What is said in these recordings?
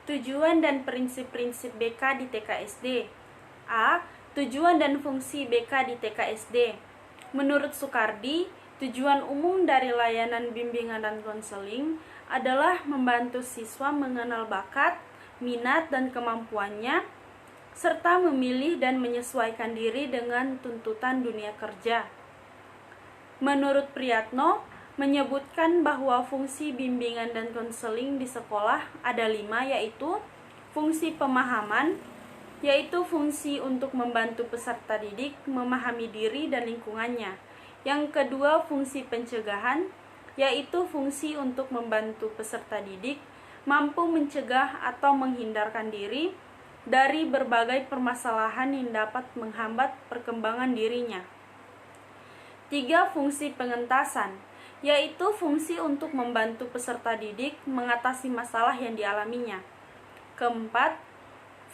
Tujuan dan prinsip-prinsip BK di TKSD. A. Tujuan dan fungsi BK di TKSD. Menurut Soekardi, tujuan umum dari layanan bimbingan dan konseling adalah membantu siswa mengenal bakat, minat, dan kemampuannya, serta memilih dan menyesuaikan diri dengan tuntutan dunia kerja. Menurut Priyatno, menyebutkan bahwa fungsi bimbingan dan konseling di sekolah ada 5, yaitu fungsi pemahaman, yaitu fungsi untuk membantu peserta didik memahami diri dan lingkungannya. Yang kedua, fungsi pencegahan, yaitu fungsi untuk membantu peserta didik mampu mencegah atau menghindarkan diri dari berbagai permasalahan yang dapat menghambat perkembangan dirinya. 3. Fungsi pengentasan, yaitu fungsi untuk membantu peserta didik mengatasi masalah yang dialaminya. Keempat,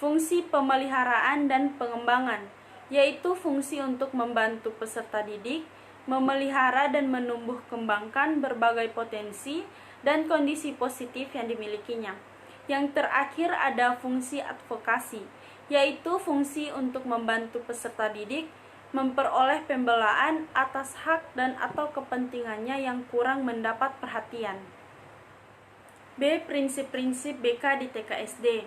fungsi pemeliharaan dan pengembangan, yaitu fungsi untuk membantu peserta didik memelihara dan menumbuh kembangkan berbagai potensi dan kondisi positif yang dimilikinya. Yang terakhir ada fungsi advokasi, yaitu fungsi untuk membantu peserta didik memperoleh pembelaan atas hak dan atau kepentingannya yang kurang mendapat perhatian. B. Prinsip-prinsip BK di TKSD.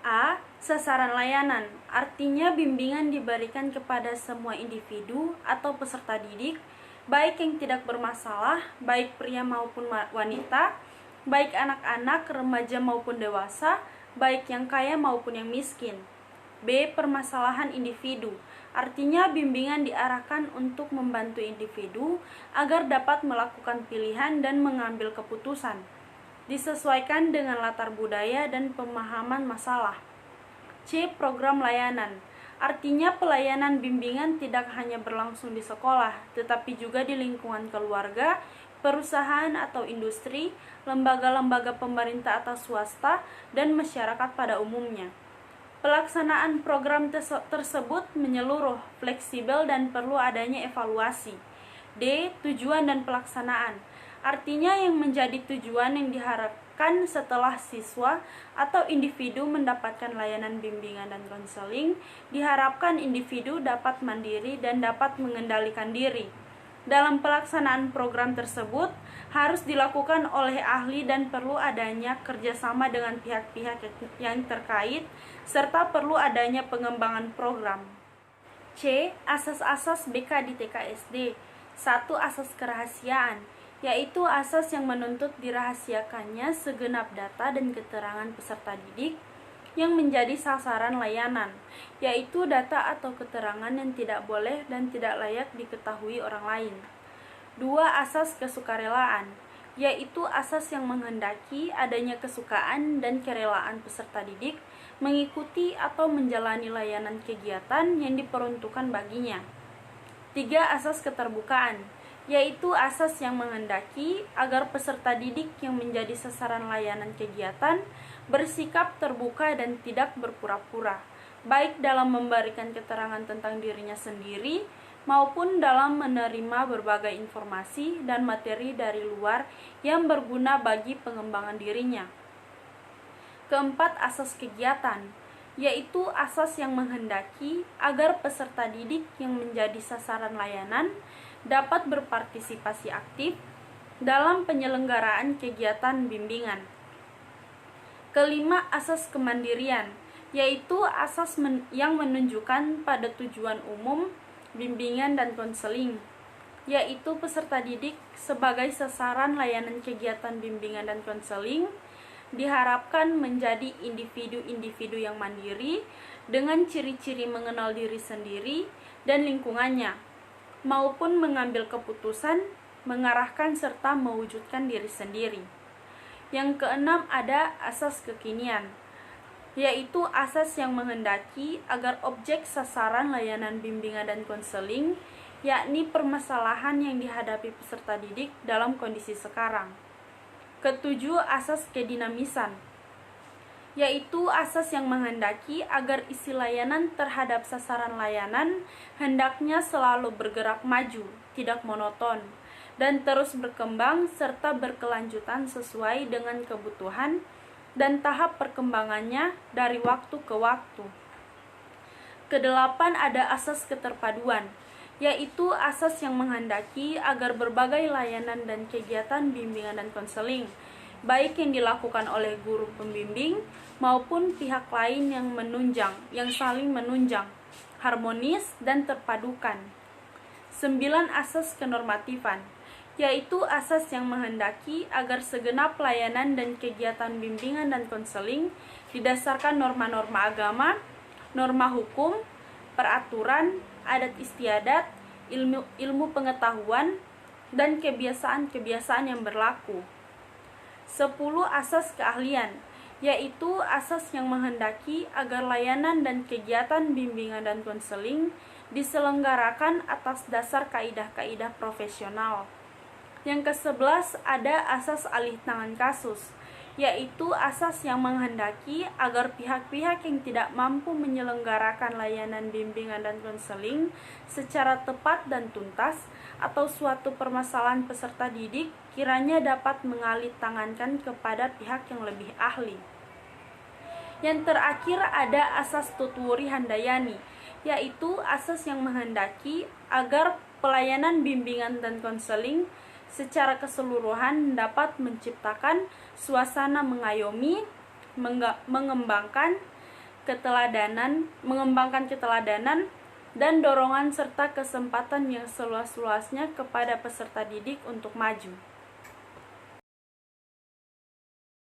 A. Sasaran layanan, artinya bimbingan diberikan kepada semua individu atau peserta didik, baik yang tidak bermasalah, baik pria maupun wanita, baik anak-anak, remaja maupun dewasa, baik yang kaya maupun yang miskin. B. Permasalahan individu, artinya bimbingan diarahkan untuk membantu individu agar dapat melakukan pilihan dan mengambil keputusan, disesuaikan dengan latar budaya dan pemahaman masalah. C. Program layanan, artinya pelayanan bimbingan tidak hanya berlangsung di sekolah, tetapi juga di lingkungan keluarga, perusahaan atau industri, lembaga-lembaga pemerintah atau swasta, dan masyarakat pada umumnya. Pelaksanaan program tersebut menyeluruh, fleksibel, dan perlu adanya evaluasi. D. Tujuan dan pelaksanaan, artinya yang menjadi tujuan yang diharapkan setelah siswa atau individu mendapatkan layanan bimbingan dan konseling, diharapkan individu dapat mandiri dan dapat mengendalikan diri. Dalam pelaksanaan program tersebut harus dilakukan oleh ahli dan perlu adanya kerjasama dengan pihak-pihak yang terkait, serta perlu adanya pengembangan program. C. Asas-asas BK di TKSD. 1. Asas kerahasiaan, yaitu asas yang menuntut dirahasiakannya segenap data dan keterangan peserta didik yang menjadi sasaran layanan, yaitu data atau keterangan yang tidak boleh dan tidak layak diketahui orang lain. 2. Asas kesukarelaan, yaitu asas yang menghendaki adanya kesukaan dan kerelaan peserta didik mengikuti atau menjalani layanan kegiatan yang diperuntukkan baginya. 3. Asas keterbukaan, yaitu asas yang menghendaki agar peserta didik yang menjadi sasaran layanan kegiatan bersikap terbuka dan tidak berpura-pura, baik dalam memberikan keterangan tentang dirinya sendiri maupun dalam menerima berbagai informasi dan materi dari luar yang berguna bagi pengembangan dirinya. Keempat, asas kegiatan, yaitu asas yang menghendaki agar peserta didik yang menjadi sasaran layanan dapat berpartisipasi aktif dalam penyelenggaraan kegiatan bimbingan. Kelima, asas kemandirian, yaitu asas yang menunjukkan pada tujuan umum bimbingan dan konseling, yaitu peserta didik sebagai sasaran layanan kegiatan bimbingan dan konseling diharapkan menjadi individu-individu yang mandiri dengan ciri-ciri mengenal diri sendiri dan lingkungannya, maupun mengambil keputusan, mengarahkan serta mewujudkan diri sendiri. Yang keenam ada asas kekinian, yaitu asas yang menghendaki agar objek sasaran layanan bimbingan dan konseling, yakni permasalahan yang dihadapi peserta didik dalam kondisi sekarang. Ketujuh, asas kedinamisan, yaitu asas yang menghendaki agar isi layanan terhadap sasaran layanan hendaknya selalu bergerak maju, tidak monoton, dan terus berkembang serta berkelanjutan sesuai dengan kebutuhan dan tahap perkembangannya dari waktu ke waktu. Kedelapan, ada asas keterpaduan, yaitu asas yang menghendaki agar berbagai layanan dan kegiatan bimbingan dan konseling, baik yang dilakukan oleh guru pembimbing maupun pihak lain yang saling menunjang, harmonis dan terpadukan. 9. Asas kenormatifan, yaitu asas yang menghendaki agar segenap layanan dan kegiatan bimbingan dan konseling didasarkan norma-norma agama, norma hukum, peraturan, adat istiadat, ilmu pengetahuan, dan kebiasaan-kebiasaan yang berlaku. 10. Asas keahlian, yaitu asas yang menghendaki agar layanan dan kegiatan bimbingan dan konseling diselenggarakan atas dasar kaidah-kaidah profesional. Yang ke-11, ada asas alih tangan kasus, yaitu asas yang menghendaki agar pihak-pihak yang tidak mampu menyelenggarakan layanan bimbingan dan konseling secara tepat dan tuntas atau suatu permasalahan peserta didik kiranya dapat mengalih tangankan kepada pihak yang lebih ahli. Yang terakhir, ada asas tutwuri handayani, yaitu asas yang menghendaki agar pelayanan bimbingan dan konseling secara keseluruhan dapat menciptakan suasana mengayomi, mengembangkan keteladanan dan dorongan serta kesempatan yang seluas-luasnya kepada peserta didik untuk maju.